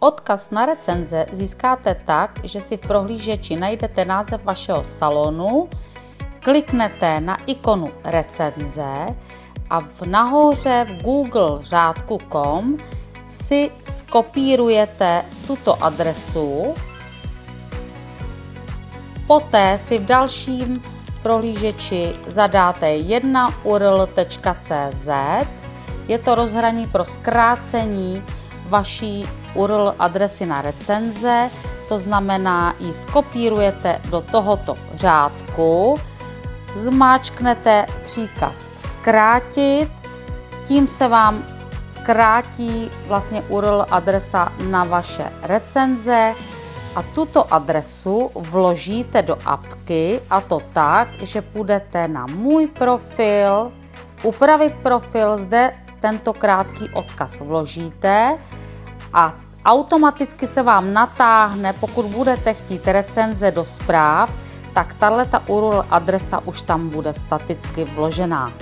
Odkaz na recenze získáte tak, že si v prohlížeči najdete název vašeho salonu, kliknete na ikonu recenze a nahoře v Google řádku .com si skopírujete tuto adresu, poté si v dalším prohlížeči zadáte 1url.cz, je to rozhraní pro zkrácení vaší URL adresy na recenze, to znamená, ji skopírujete do tohoto řádku, zmáčknete příkaz zkrátit, tím se vám zkrátí vlastně URL adresa na vaše recenze a tuto adresu vložíte do apky, a to tak, že půjdete na můj profil, upravit profil, zde tento krátký odkaz vložíte a automaticky se vám natáhne, pokud budete chtít recenze do zpráv, tak tato URL adresa už tam bude staticky vložená.